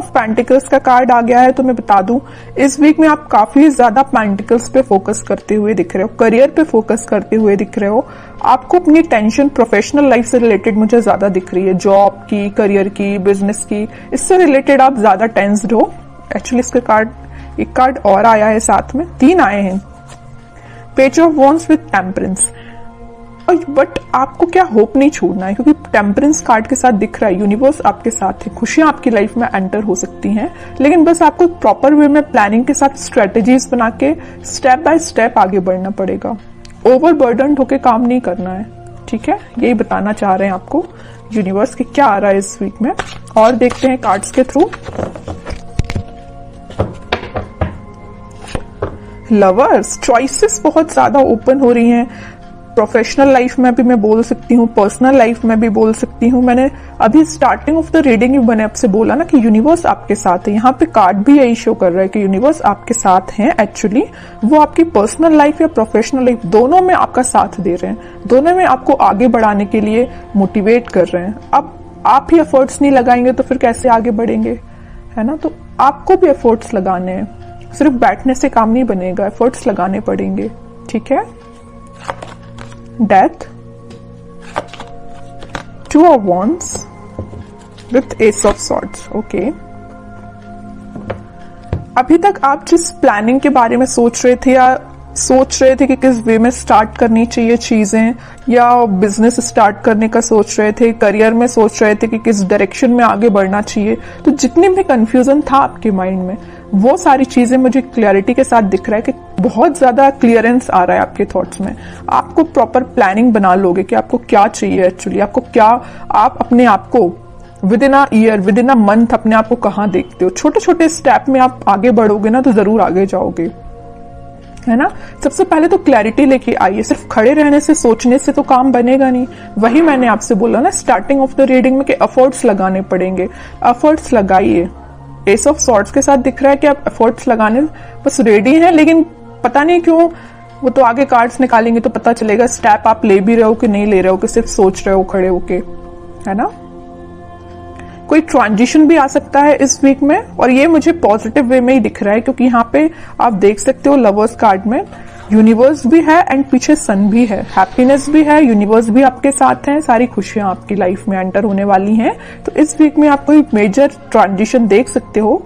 Of pentacles का card आ गया है। तो मैं बता दूं, इस वीक में आप काफी ज्यादा पेंटिकल्स पे फोकस करते हुए दिख रहे हो, करियर पे फोकस करते हुए दिख रहे हो। आपको अपनी टेंशन प्रोफेशनल लाइफ से रिलेटेड मुझे ज्यादा दिख रही है, जॉब की, करियर की, बिजनेस की, इससे रिलेटेड आप ज्यादा टेंस्ड हो। एक्चुअली इसके कार्ड, एक कार्ड और आया है साथ में, 3 आए हैं, page of wands with temperance. But आपको क्या होप नहीं छोड़ना है, क्योंकि टेम्परेंस कार्ड के साथ दिख रहा है यूनिवर्स आपके साथ है, खुशियां आपकी लाइफ में एंटर हो सकती हैं, लेकिन बस आपको प्रॉपर वे में प्लानिंग के साथ स्ट्रेटेजीज बना के स्टेप बाय स्टेप आगे बढ़ना पड़ेगा। ओवरबर्डन्ड होके काम नहीं करना है, ठीक है। यही बताना चाह रहे हैं आपको यूनिवर्स की क्या आ रहा है इस वीक में। और देखते हैं कार्ड्स के थ्रू। लवर्स, चॉइसेस बहुत ज्यादा ओपन हो रही हैं। प्रोफेशनल लाइफ में भी मैं बोल सकती हूँ, पर्सनल लाइफ में भी बोल सकती हूँ। मैंने अभी स्टार्टिंग ऑफ द रीडिंग मैंने आपसे बोला ना कि यूनिवर्स आपके साथ है। यहाँ पे कार्ड भी यही शो कर रहा है कि यूनिवर्स आपके साथ हैं। एक्चुअली वो आपकी पर्सनल लाइफ या प्रोफेशनल लाइफ दोनों में आपका साथ दे रहे हैं, दोनों में आपको आगे बढ़ाने के लिए मोटिवेट कर रहे हैं। अब आप ही एफर्ट्स नहीं लगाएंगे तो फिर कैसे आगे बढ़ेंगे, है ना। तो आपको भी एफर्ट्स लगाने हैं, सिर्फ बैठने से काम नहीं बनेगा, एफर्ट्स लगाने पड़ेंगे, ठीक है। Death, 2 of wands with S of swords. Okay, अभी तक आप जिस प्लानिंग के बारे में सोच रहे थे या सोच रहे थे कि किस वे में स्टार्ट करनी चाहिए चीजें, या बिजनेस स्टार्ट करने का सोच रहे थे, करियर में सोच रहे थे कि किस डायरेक्शन में आगे बढ़ना चाहिए, तो जितने भी कंफ्यूजन था आपके माइंड में, वो सारी चीजें मुझे क्लियरिटी के साथ दिख रहा है कि बहुत ज्यादा क्लियरेंस आ रहा है आपके थॉट्स में। आपको प्रॉपर प्लानिंग बना लोगे कि आपको क्या चाहिए एक्चुअली, आपको क्या, आप अपने आप को with in a year, with in a month अपने आप को कहाँ देखते हो। छोटे छोटे स्टेप में आप आगे बढ़ोगे ना तो जरूर आगे जाओगे, है ना। सबसे पहले तो क्लैरिटी लेके आइए, सिर्फ खड़े रहने से, सोचने से तो काम बनेगा नहीं। वही मैंने आपसे बोला ना स्टार्टिंग ऑफ द रीडिंग में कि एफर्ट्स लगाने पड़ेंगे, एफर्ट्स लगाइए। एस ऑफ सॉर्ड्स के साथ दिख रहा है कि आप एफर्ट्स लगाने बस रेडी हैं, लेकिन पता नहीं क्यों, वो तो आगे कार्ड्स निकालेंगे तो पता चलेगा स्टेप आप ले भी रहे हो कि नहीं ले रहे हो, कि सिर्फ सोच रहे हो खड़े होके, है ना। कोई ट्रांजिशन भी आ सकता है इस वीक में, और ये मुझे पॉजिटिव वे में ही दिख रहा है, क्योंकि यहाँ पे आप देख सकते हो लवर्स कार्ड में यूनिवर्स भी है एंड पीछे सन भी है, हैप्पीनेस भी है, यूनिवर्स भी आपके साथ है, सारी खुशियां आपकी लाइफ में एंटर होने वाली हैं। तो इस वीक में आप कोई मेजर ट्रांजिशन देख सकते हो।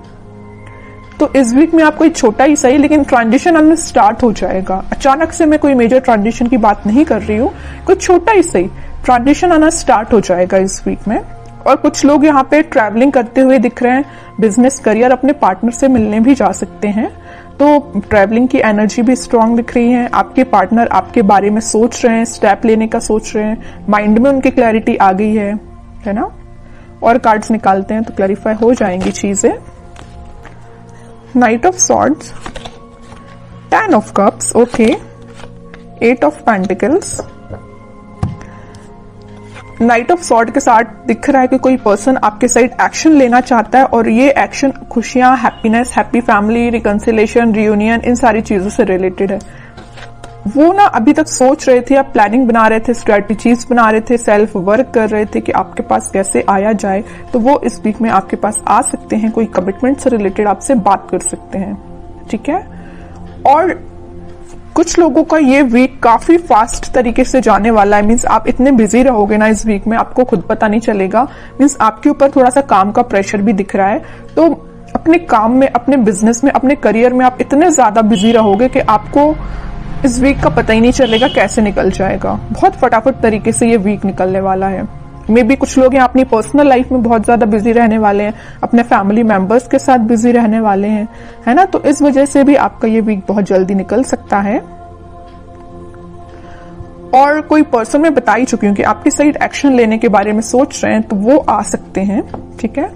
तो इस वीक में आप कोई छोटा ही सही, लेकिन ट्रांजिशन आना स्टार्ट हो जाएगा। अचानक से मैं कोई मेजर ट्रांजिशन की बात नहीं कर रही हूँ, कोई छोटा ही सही ट्रांजिशन आना स्टार्ट हो जाएगा इस वीक में। और कुछ लोग यहाँ पे ट्रैवलिंग करते हुए दिख रहे हैं, बिजनेस करियर, अपने पार्टनर से मिलने भी जा सकते हैं, तो ट्रैवलिंग की एनर्जी भी स्ट्रांग दिख रही है। आपके पार्टनर आपके बारे में सोच रहे हैं, स्टेप लेने का सोच रहे हैं, माइंड में उनकी क्लैरिटी आ गई है ना। और कार्ड्स निकालते हैं तो क्लैरिफाई हो जाएंगी चीजें। Night of swords, 10 of cups, okay, 8 of pentacles. Night of sword के साथ दिख रहा है कि कोई पर्सन आपके साइड एक्शन लेना चाहता है, और ये एक्शन खुशियां, happiness, happy family, reconciliation, reunion, इन सारी चीजों से रिलेटेड है। वो ना अभी तक सोच रहे थे, आप प्लानिंग बना रहे थे, स्ट्रेटेजीज बना रहे थे, सेल्फ वर्क कर रहे थे कि आपके पास कैसे आया जाए, तो वो इस वीक में आपके पास आ सकते हैं, कोई कमिटमेंट से रिलेटेड आपसे बात कर सकते हैं, ठीक है। और कुछ लोगों का ये वीक काफी फास्ट तरीके से जाने वाला है, मीन्स आप इतने बिजी रहोगे ना इस वीक में, आपको खुद पता नहीं चलेगा। मीन्स आपके ऊपर थोड़ा सा काम का प्रेशर भी दिख रहा है, तो अपने काम में, अपने बिजनेस में, अपने करियर में आप इतने ज्यादा बिजी रहोगे कि आपको इस वीक का पता ही नहीं चलेगा कैसे निकल जाएगा। बहुत फटाफट तरीके से ये वीक निकलने वाला है। मे बी कुछ लोग यहाँ अपनी पर्सनल लाइफ में बहुत ज्यादा बिजी रहने वाले हैं, अपने फैमिली मेंबर्स के साथ बिजी रहने वाले हैं, है ना। तो इस वजह से भी आपका ये वीक बहुत जल्दी निकल सकता है। और कोई पर्सन मैं बता ही चुकी हूँ कि आपकी साइड एक्शन लेने के बारे में सोच रहे हैं, तो वो आ सकते हैं, ठीक है।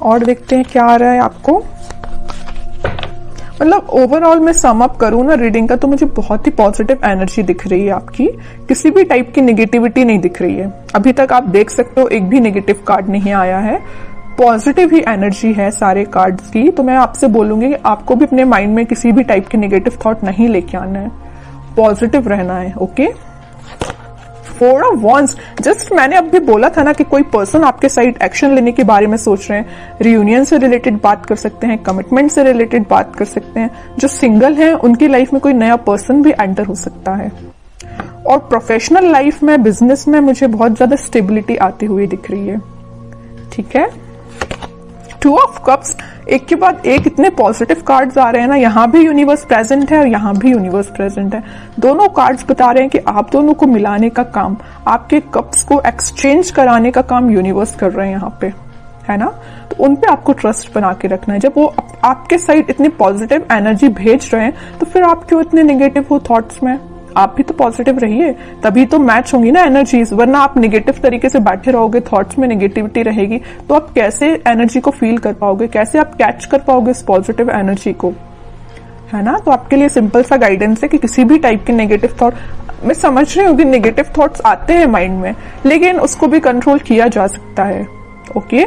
और देखते हैं क्या आ रहा है आपको। मतलब ओवरऑल मैं सम अप करूं ना रीडिंग का, तो मुझे बहुत ही पॉजिटिव एनर्जी दिख रही है आपकी, किसी भी टाइप की नेगेटिविटी नहीं दिख रही है। अभी तक आप देख सकते हो एक भी नेगेटिव कार्ड नहीं आया है, पॉजिटिव ही एनर्जी है सारे कार्ड्स की। तो मैं आपसे बोलूंगी कि आपको भी अपने माइंड में किसी भी टाइप के नेगेटिव थॉट नहीं लेके आना है, पॉजिटिव रहना है, ओके। 4 ऑफ वॉन्ड्स, जस्ट मैंने अभी बोला था ना कि कोई पर्सन आपके साइड एक्शन लेने के बारे में सोच रहे हैं। रियूनियन से रिलेटेड बात कर सकते हैं, कमिटमेंट से रिलेटेड बात कर सकते हैं। जो सिंगल हैं उनकी लाइफ में कोई नया पर्सन भी एंटर हो सकता है। और प्रोफेशनल लाइफ में, बिजनेस में मुझे बहुत ज्यादा स्टेबिलिटी आती हुई दिख रही है। ठीक है, 2 ऑफ कप्स, एक के बाद एक इतने पॉजिटिव कार्ड्स आ रहे हैं ना। यहां भी यूनिवर्स प्रेजेंट है और यहां भी यूनिवर्स प्रेजेंट है। दोनों कार्ड्स बता रहे हैं कि आप दोनों को मिलाने का काम, आपके कप्स को एक्सचेंज कराने का काम यूनिवर्स कर रहे हैं यहाँ पे, है ना। तो उन पे आपको ट्रस्ट बना के रखना है। जब वो आपके साइड इतनी पॉजिटिव एनर्जी भेज रहे हैं तो फिर आप क्यों इतने नेगेटिव हो थॉट्स में। आप भी तो पॉजिटिव रहिए, तभी तो मैच होंगी ना एनर्जीज। वरना आप नेगेटिव तरीके से बैठे रहोगे, थॉट्स में नेगेटिविटी रहेगी, तो आप कैसे एनर्जी को फील कर पाओगे, कैसे आप कैच कर पाओगे इस पॉजिटिव एनर्जी को, है ना। तो आपके लिए सिंपल सा गाइडेंस है कि किसी भी टाइप के नेगेटिव थॉट, मैं समझ रही हूँ कि नेगेटिव थॉट्स आते हैं माइंड में, लेकिन उसको भी कंट्रोल किया जा सकता है। ओके,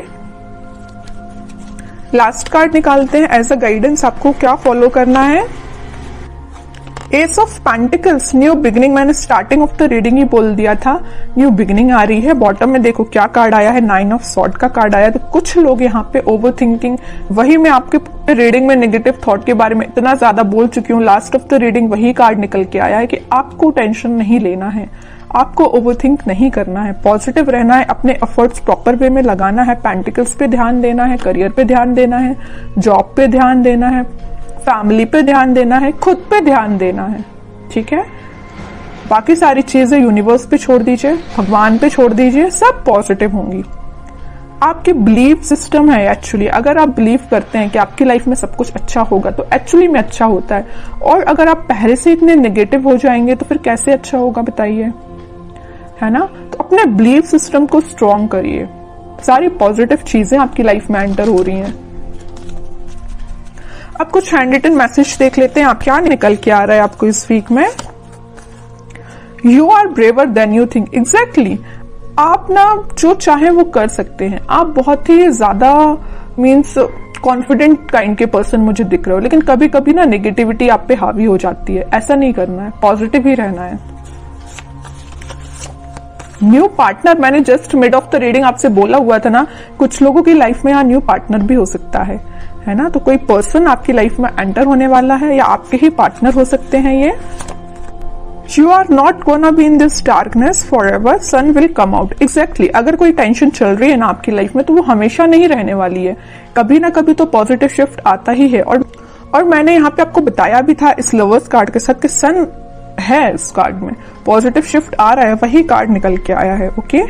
लास्ट कार्ड निकालते हैं एज अ गाइडेंस, आपको क्या फॉलो करना है। S of pentacles, new beginning. मैंने स्टार्टिंग ऑफ द रीडिंग ही बोल दिया था न्यू बिगिनिंग आ रही है। बॉटम में देखो क्या कार्ड आया है, 9 ऑफ सॉर्ड का कार्ड आया है। तो कुछ लोग यहाँ पे ओवर थिंकिंग, वही मैं आपके रीडिंग में नेगेटिव थॉट के बारे में इतना ज्यादा बोल चुकी हूँ, लास्ट ऑफ द रीडिंग वही कार्ड निकल के आया है कि आपको टेंशन नहीं लेना है, आपको ओवरथिंक नहीं करना है, पॉजिटिव रहना है, अपने एफर्ट्स प्रॉपर वे में लगाना है, पेंटिकल्स पे ध्यान देना है, करियर पे ध्यान देना है, जॉब पे ध्यान देना है, फैमिली पे ध्यान देना है, खुद पे ध्यान देना है। ठीक है, बाकी सारी चीजें यूनिवर्स पे छोड़ दीजिए, भगवान पे छोड़ दीजिए, सब पॉजिटिव होंगी। आपकी बिलीफ सिस्टम है एक्चुअली। अगर आप बिलीव करते हैं कि आपकी लाइफ में सब कुछ अच्छा होगा तो एक्चुअली में अच्छा होता है। और अगर आप पहले से इतने नेगेटिव हो जाएंगे तो फिर कैसे अच्छा होगा बताइए, है ना। तो अपने बिलीफ सिस्टम को स्ट्रॉन्ग करिए, सारी पॉजिटिव चीजें आपकी लाइफ में एंटर हो रही हैं। अब कुछ हैंड रिटन मैसेज देख लेते हैं, आप क्या निकल के आ रहा है आपको इस वीक में। You are braver than you think. Exactly, आप ना जो चाहे वो कर सकते हैं। आप बहुत ही ज्यादा मीन्स कॉन्फिडेंट काइंड के पर्सन मुझे दिख रहे हो, लेकिन कभी कभी ना नेगेटिविटी आप पे हावी हो जाती है। ऐसा नहीं करना है, पॉजिटिव ही रहना है। न्यू पार्टनर, मैंने just mid of the reading आपसे बोला हुआ था ना, कुछ लोगों की लाइफ में यहाँ न्यू पार्टनर भी हो सकता है ना। तो कोई पर्सन आपकी लाइफ में एंटर होने वाला है या आपके ही पार्टनर हो सकते हैं ये। You are not gonna be in this darkness forever, sun will come out. Exactly, अगर कोई टेंशन चल रही है ना आपकी लाइफ में तो वो हमेशा नहीं रहने वाली है, कभी ना कभी तो पॉजिटिव शिफ्ट आता ही है। और मैंने यहाँ पे आपको बताया भी था इस लवर्स कार्ड के साथ कि सन है इस कार्ड में, पॉजिटिव शिफ्ट आ रहा है, वही कार्ड निकल के आया है। ओके,